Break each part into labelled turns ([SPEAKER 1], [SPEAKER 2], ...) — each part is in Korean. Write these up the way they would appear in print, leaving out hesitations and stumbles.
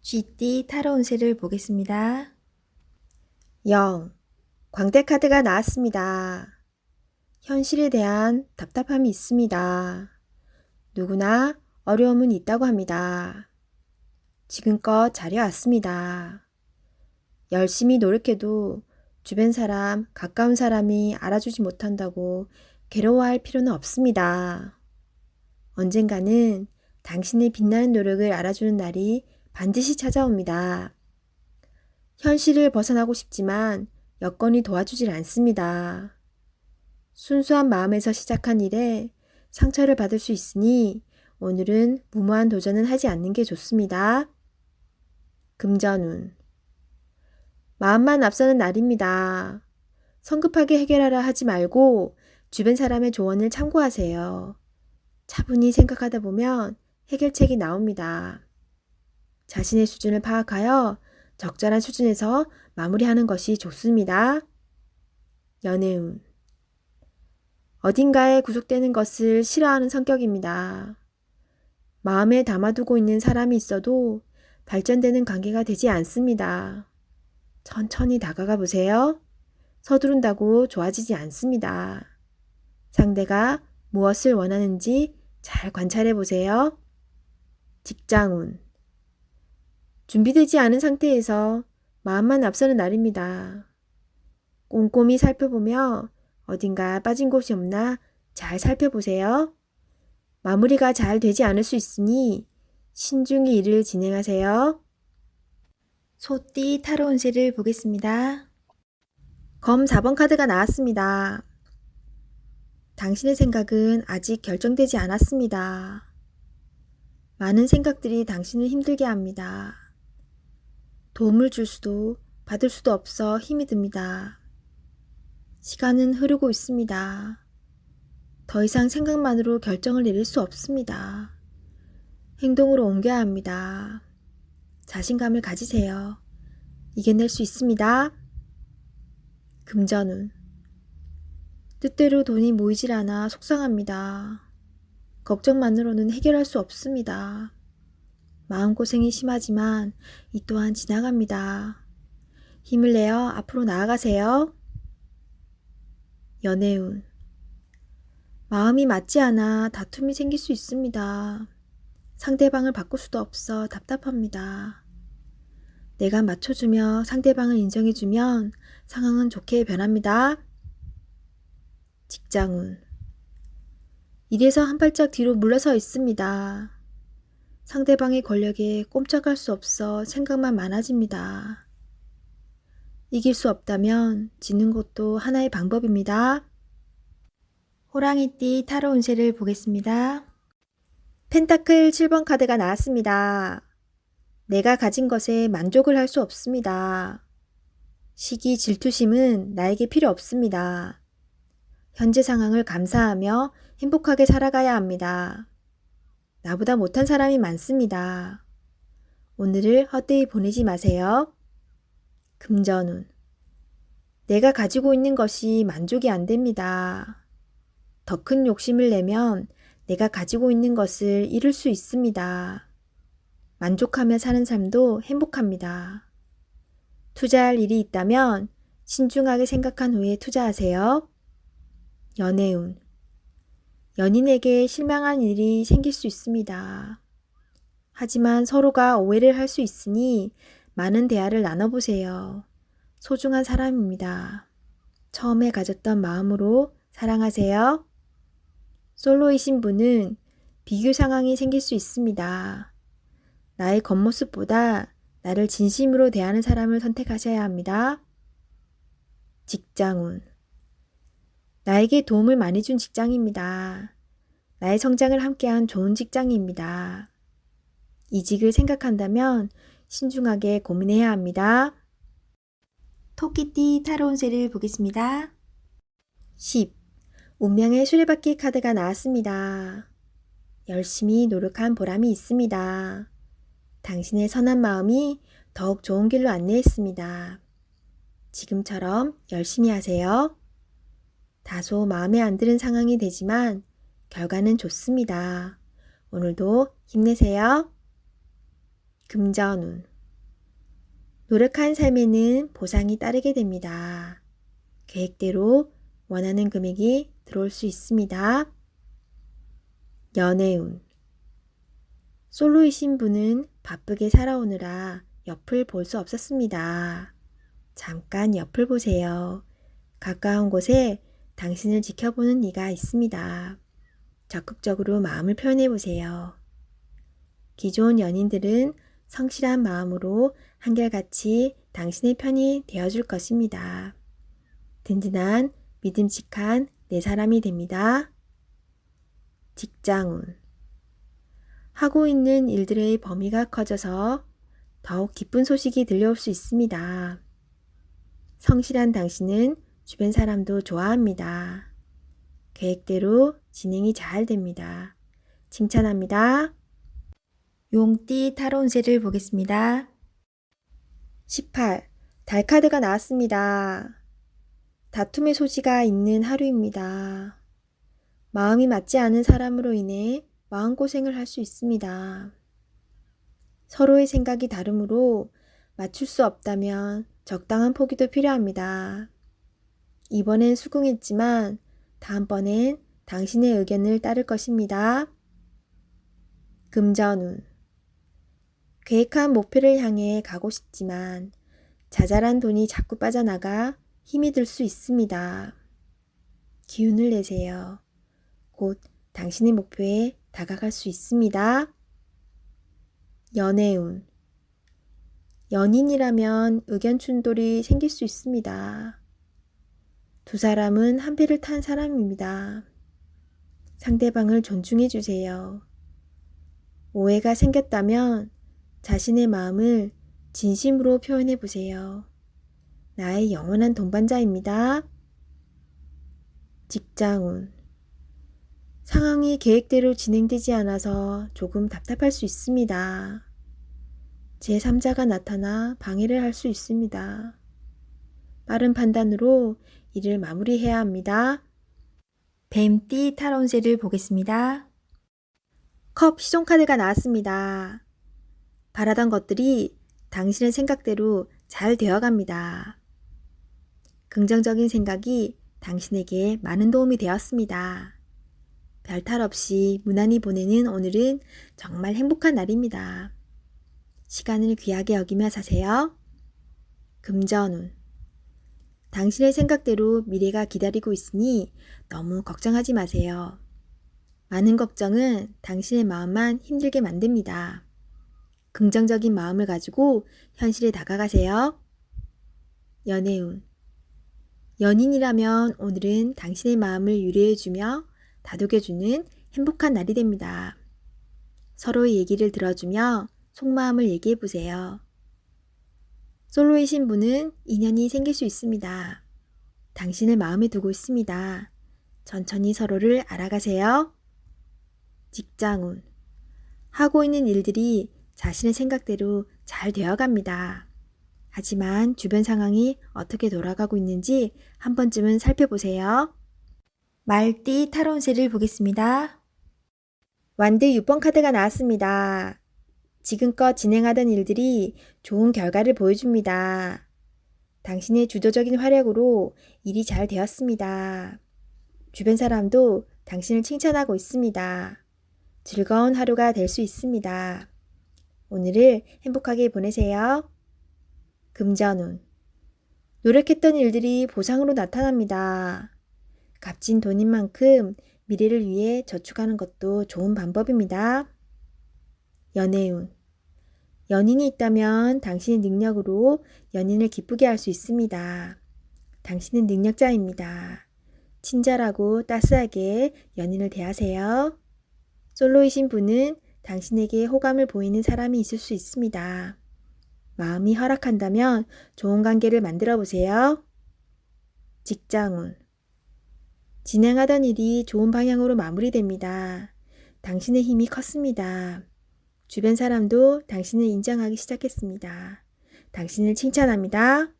[SPEAKER 1] 쥐띠 타로 운세를 보겠습니다. 0. 광대카드가 나왔습니다. 현실에 대한 답답함이 있습니다. 누구나 어려움은 있다고 합니다. 지금껏 잘해왔습니다. 열심히 노력해도 주변 사람, 가까운 사람이 알아주지 못한다고 괴로워할 필요는 없습니다. 언젠가는 당신의 빛나는 노력을 알아주는 날이 반드시 찾아옵니다. 현실을 벗어나고 싶지만 여건이 도와주질 않습니다. 순수한 마음에서 시작한 일에 상처를 받을 수 있으니 오늘은 무모한 도전은 하지 않는 게 좋습니다. 금전운. 마음만 앞서는 날입니다. 성급하게 해결하려 하지 말고 주변 사람의 조언을 참고하세요. 차분히 생각하다 보면 해결책이 나옵니다. 자신의 수준을 파악하여 적절한 수준에서 마무리하는 것이 좋습니다. 연애운. 어딘가에 구속되는 것을 싫어하는 성격입니다. 마음에 담아두고 있는 사람이 있어도 발전되는 관계가 되지 않습니다. 천천히 다가가 보세요. 서두른다고 좋아지지 않습니다. 상대가 무엇을 원하는지 잘 관찰해 보세요. 직장운. 준비되지 않은 상태에서 마음만 앞서는 날입니다. 꼼꼼히 살펴보며 어딘가 빠진 곳이 없나 잘 살펴보세요. 마무리가 잘 되지 않을 수 있으니 신중히 일을 진행하세요. 소띠 타로 운세를 보겠습니다. 검 4번 카드가 나왔습니다. 당신의 생각은 아직 결정되지 않았습니다. 많은 생각들이 당신을 힘들게 합니다. 도움을 줄 수도 받을 수도 없어 힘이 듭니다. 시간은 흐르고 있습니다. 더 이상 생각만으로 결정을 내릴 수 없습니다. 행동으로 옮겨야 합니다. 자신감을 가지세요. 이겨낼 수 있습니다. 금전운. 뜻대로 돈이 모이질 않아 속상합니다. 걱정만으로는 해결할 수 없습니다. 마음고생이 심하지만 이 또한 지나갑니다. 힘을 내어 앞으로 나아가세요. 연애운. 마음이 맞지 않아 다툼이 생길 수 있습니다. 상대방을 바꿀 수도 없어 답답합니다. 내가 맞춰주며 상대방을 인정해주면 상황은 좋게 변합니다. 직장운. 일에서 한 발짝 뒤로 물러서 있습니다. 상대방의 권력에 꼼짝할 수 없어 생각만 많아집니다. 이길 수 없다면 지는 것도 하나의 방법입니다. 호랑이띠 타로 운세를 보겠습니다. 펜타클 7번 카드가 나왔습니다. 내가 가진 것에 만족을 할 수 없습니다. 시기 질투심은 나에게 필요 없습니다. 현재 상황을 감사하며 행복하게 살아가야 합니다. 나보다 못한 사람이 많습니다. 오늘을 헛되이 보내지 마세요. 금전운. 내가 가지고 있는 것이 만족이 안 됩니다. 더 큰 욕심을 내면 내가 가지고 있는 것을 잃을 수 있습니다. 만족하며 사는 삶도 행복합니다. 투자할 일이 있다면 신중하게 생각한 후에 투자하세요. 연애운. 연인에게 실망한 일이 생길 수 있습니다. 하지만 서로가 오해를 할 수 있으니 많은 대화를 나눠보세요. 소중한 사람입니다. 처음에 가졌던 마음으로 사랑하세요. 솔로이신 분은 비교 상황이 생길 수 있습니다. 나의 겉모습보다 나를 진심으로 대하는 사람을 선택하셔야 합니다. 직장운. 나에게 도움을 많이 준 직장입니다. 나의 성장을 함께한 좋은 직장입니다. 이직을 생각한다면 신중하게 고민해야 합니다. 토끼띠 타로 운세를 보겠습니다. 10. 운명의 수레바퀴 카드가 나왔습니다. 열심히 노력한 보람이 있습니다. 당신의 선한 마음이 더욱 좋은 길로 안내했습니다. 지금처럼 열심히 하세요. 다소 마음에 안 드는 상황이 되지만 결과는 좋습니다. 오늘도 힘내세요. 금전운. 노력한 삶에는 보상이 따르게 됩니다. 계획대로 원하는 금액이 들어올 수 있습니다. 연애운. 솔로이신 분은 바쁘게 살아오느라 옆을 볼 수 없었습니다. 잠깐 옆을 보세요. 가까운 곳에 당신을 지켜보는 이가 있습니다. 적극적으로 마음을 표현해 보세요. 기존 연인들은 성실한 마음으로 한결같이 당신의 편이 되어줄 것입니다. 든든한 믿음직한 내 사람이 됩니다. 직장운. 하고 있는 일들의 범위가 커져서 더욱 기쁜 소식이 들려올 수 있습니다. 성실한 당신은 주변 사람도 좋아합니다. 계획대로 진행이 잘 됩니다. 칭찬합니다. 용띠 타로 운세를 보겠습니다. 18. 달 카드가 나왔습니다. 다툼의 소지가 있는 하루입니다. 마음이 맞지 않은 사람으로 인해 마음고생을 할 수 있습니다. 서로의 생각이 다르므로 맞출 수 없다면 적당한 포기도 필요합니다. 이번엔 수긍했지만 다음번엔 당신의 의견을 따를 것입니다. 금전운. 계획한 목표를 향해 가고 싶지만 자잘한 돈이 자꾸 빠져나가 힘이 들 수 있습니다. 기운을 내세요. 곧 당신의 목표에 다가갈 수 있습니다. 연애운. 연인이라면 의견 충돌이 생길 수 있습니다. 두 사람은 한 배를 탄 사람입니다. 상대방을 존중해 주세요. 오해가 생겼다면 자신의 마음을 진심으로 표현해 보세요. 나의 영원한 동반자입니다. 직장운. 상황이 계획대로 진행되지 않아서 조금 답답할 수 있습니다. 제3자가 나타나 방해를 할 수 있습니다. 빠른 판단으로 일을 마무리해야 합니다. 뱀띠 타로 운세를 보겠습니다. 컵 시종 카드가 나왔습니다. 바라던 것들이 당신의 생각대로 잘 되어갑니다. 긍정적인 생각이 당신에게 많은 도움이 되었습니다. 별탈 없이 무난히 보내는 오늘은 정말 행복한 날입니다. 시간을 귀하게 여기며 사세요. 금전운. 당신의 생각대로 미래가 기다리고 있으니 너무 걱정하지 마세요. 많은 걱정은 당신의 마음만 힘들게 만듭니다. 긍정적인 마음을 가지고 현실에 다가가세요. 연애운. 연인이라면 오늘은 당신의 마음을 유래해주며 다독여주는 행복한 날이 됩니다. 서로의 얘기를 들어주며 속마음을 얘기해보세요. 솔로이신 분은 인연이 생길 수 있습니다. 당신을 마음에 두고 있습니다. 천천히 서로를 알아가세요. 직장운. 하고 있는 일들이 자신의 생각대로 잘 되어갑니다. 하지만 주변 상황이 어떻게 돌아가고 있는지 한 번쯤은 살펴보세요. 말띠 타로 운세를 보겠습니다. 완드 6번 카드가 나왔습니다. 지금껏 진행하던 일들이 좋은 결과를 보여줍니다. 당신의 주도적인 활약으로 일이 잘 되었습니다. 주변 사람도 당신을 칭찬하고 있습니다. 즐거운 하루가 될 수 있습니다. 오늘을 행복하게 보내세요. 금전운. 노력했던 일들이 보상으로 나타납니다. 값진 돈인 만큼 미래를 위해 저축하는 것도 좋은 방법입니다. 연애운. 연인이 있다면 당신의 능력으로 연인을 기쁘게 할 수 있습니다. 당신은 능력자입니다. 친절하고 따스하게 연인을 대하세요. 솔로이신 분은 당신에게 호감을 보이는 사람이 있을 수 있습니다. 마음이 허락한다면 좋은 관계를 만들어 보세요. 직장운. 진행하던 일이 좋은 방향으로 마무리됩니다. 당신의 힘이 컸습니다. 주변 사람도 당신을 인정하기 시작했습니다. 당신을 칭찬합니다.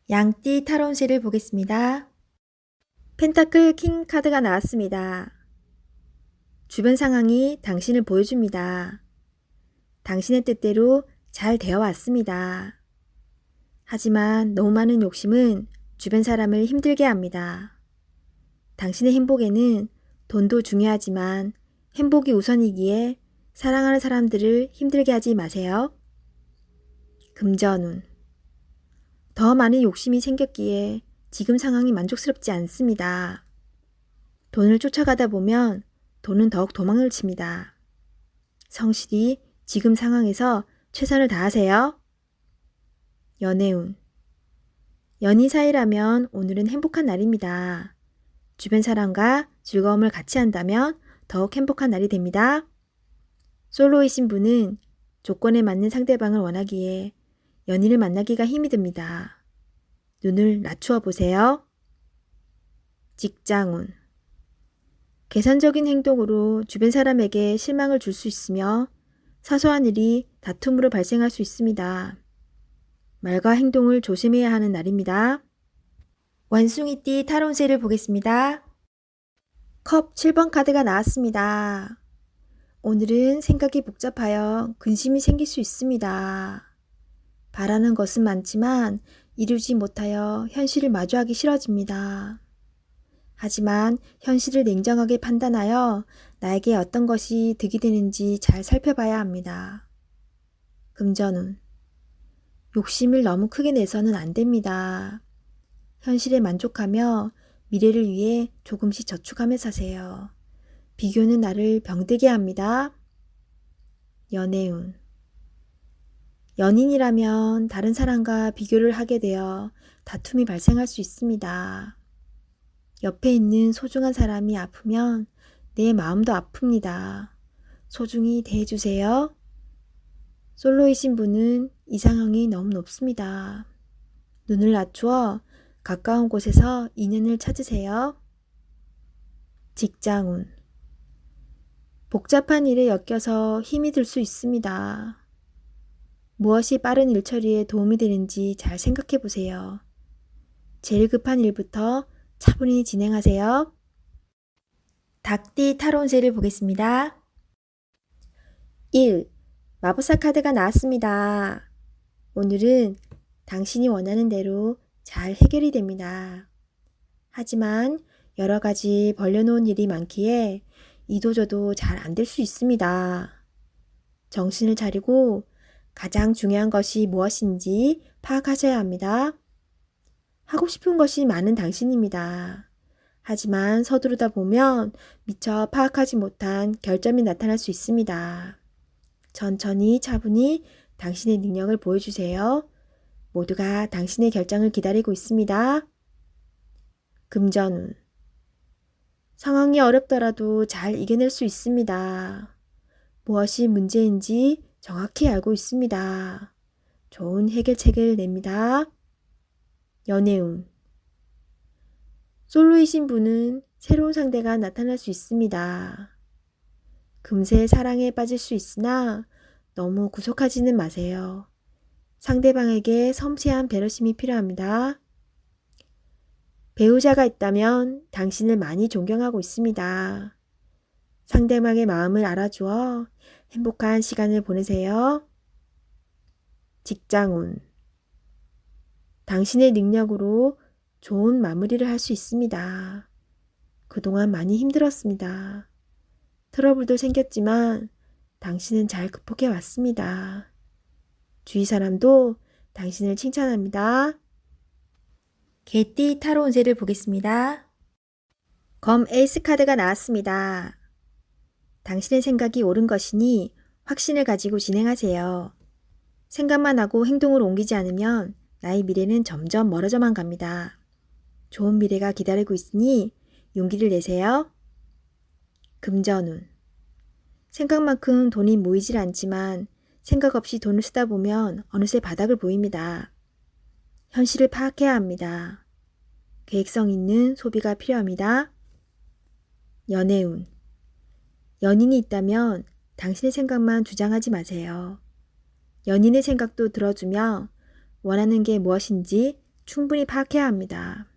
[SPEAKER 1] 양띠 타로 운세를 보겠습니다. 펜타클 킹 카드가 나왔습니다. 주변 상황이 당신을 보여줍니다. 당신의 뜻대로 잘 되어 왔습니다. 하지만 너무 많은 욕심은 주변 사람을 힘들게 합니다. 당신의 행복에는 돈도 중요하지만 행복이 우선이기에 사랑하는 사람들을 힘들게 하지 마세요. 금전운. 더 많은 욕심이 생겼기에 지금 상황이 만족스럽지 않습니다. 돈을 쫓아가다 보면 돈은 더욱 도망을 칩니다. 성실히 지금 상황에서 최선을 다하세요. 연애운. 연인 사이라면 오늘은 행복한 날입니다. 주변 사람과 즐거움을 같이 한다면 더욱 행복한 날이 됩니다. 솔로이신 분은 조건에 맞는 상대방을 원하기에 연인을 만나기가 힘이 듭니다. 눈을 낮추어 보세요. 직장운. 계산적인 행동으로 주변 사람에게 실망을 줄 수 있으며 사소한 일이 다툼으로 발생할 수 있습니다. 말과 행동을 조심해야 하는 날입니다. 원숭이띠 타로운세를 보겠습니다. 컵 7번 카드가 나왔습니다. 오늘은 생각이 복잡하여 근심이 생길 수 있습니다. 바라는 것은 많지만 이루지 못하여 현실을 마주하기 싫어집니다. 하지만 현실을 냉정하게 판단하여 나에게 어떤 것이 득이 되는지 잘 살펴봐야 합니다. 금전운. 욕심을 너무 크게 내서는 안 됩니다. 현실에 만족하며 미래를 위해 조금씩 저축하며 사세요. 비교는 나를 병들게 합니다. 연애운. 연인이라면 다른 사람과 비교를 하게 되어 다툼이 발생할 수 있습니다. 옆에 있는 소중한 사람이 아프면 내 마음도 아픕니다. 소중히 대해주세요. 솔로이신 분은 이 상황이 너무 높습니다. 눈을 낮추어 가까운 곳에서 인연을 찾으세요. 직장운. 복잡한 일에 엮여서 힘이 들 수 있습니다. 무엇이 빠른 일 처리에 도움이 되는지 잘 생각해 보세요. 제일 급한 일부터 차분히 진행하세요. 닭띠 타로운세를 보겠습니다. 1. 마법사 카드가 나왔습니다. 오늘은 당신이 원하는 대로 잘 해결이 됩니다. 하지만 여러 가지 벌려놓은 일이 많기에 이도저도 잘 안 될 수 있습니다. 정신을 차리고 가장 중요한 것이 무엇인지 파악하셔야 합니다. 하고 싶은 것이 많은 당신입니다. 하지만 서두르다 보면 미처 파악하지 못한 결점이 나타날 수 있습니다. 천천히 차분히 당신의 능력을 보여주세요. 모두가 당신의 결정을 기다리고 있습니다. 금전운. 상황이 어렵더라도 잘 이겨낼 수 있습니다. 무엇이 문제인지 정확히 알고 있습니다. 좋은 해결책을 냅니다. 연애운. 솔로이신 분은 새로운 상대가 나타날 수 있습니다. 금세 사랑에 빠질 수 있으나 너무 구속하지는 마세요. 상대방에게 섬세한 배려심이 필요합니다. 배우자가 있다면 당신을 많이 존경하고 있습니다. 상대방의 마음을 알아주어 행복한 시간을 보내세요. 직장운. 당신의 능력으로 좋은 마무리를 할 수 있습니다. 그동안 많이 힘들었습니다. 트러블도 생겼지만 당신은 잘 극복해 왔습니다. 주위 사람도 당신을 칭찬합니다. 개띠 타로 운세를 보겠습니다. 검 에이스 카드가 나왔습니다. 당신의 생각이 옳은 것이니 확신을 가지고 진행하세요. 생각만 하고 행동으로 옮기지 않으면 나의 미래는 점점 멀어져만 갑니다. 좋은 미래가 기다리고 있으니 용기를 내세요. 금전운. 생각만큼 돈이 모이질 않지만 생각 없이 돈을 쓰다 보면 어느새 바닥을 보입니다. 현실을 파악해야 합니다. 계획성 있는 소비가 필요합니다. 연애운. 연인이 있다면 당신의 생각만 주장하지 마세요. 연인의 생각도 들어주며 원하는 게 무엇인지 충분히 파악해야 합니다.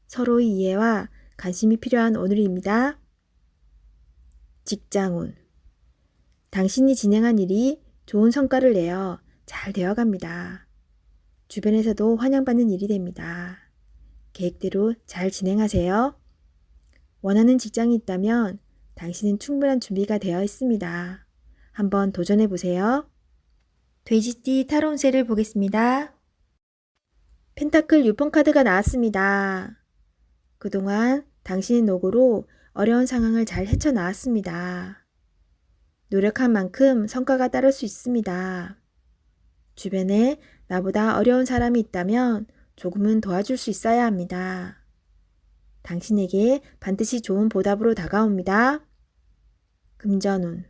[SPEAKER 1] 서로의 이해와 관심이 필요한 오늘입니다. 직장운. 당신이 진행한 일이 좋은 성과를 내어 잘 되어갑니다. 주변에서도 환영받는 일이 됩니다. 계획대로 잘 진행하세요. 원하는 직장이 있다면 당신은 충분한 준비가 되어 있습니다. 한번 도전해 보세요. 돼지띠 타로 운세를 보겠습니다. 펜타클 6번 카드가 나왔습니다. 그동안 당신의 노고로 어려운 상황을 잘 헤쳐나왔습니다. 노력한 만큼 성과가 따를 수 있습니다. 주변에 나보다 어려운 사람이 있다면 조금은 도와줄 수 있어야 합니다. 당신에게 반드시 좋은 보답으로 다가옵니다. 금전운.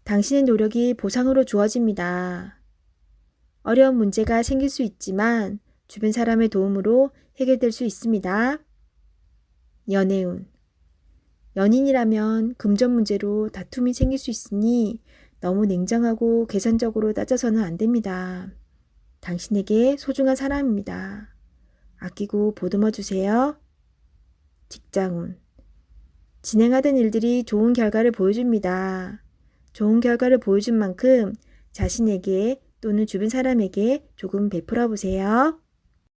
[SPEAKER 1] 당신의 노력이 보상으로 주어집니다. 어려운 문제가 생길 수 있지만 주변 사람의 도움으로 해결될 수 있습니다. 연애운. 연인이라면 금전 문제로 다툼이 생길 수 있으니 너무 냉정하고 계산적으로 따져서는 안 됩니다. 당신에게 소중한 사람입니다. 아끼고 보듬어 주세요. 직장운. 진행하던 일들이 좋은 결과를 보여줍니다. 좋은 결과를 보여준 만큼 자신에게 또는 주변 사람에게 조금 베풀어 보세요.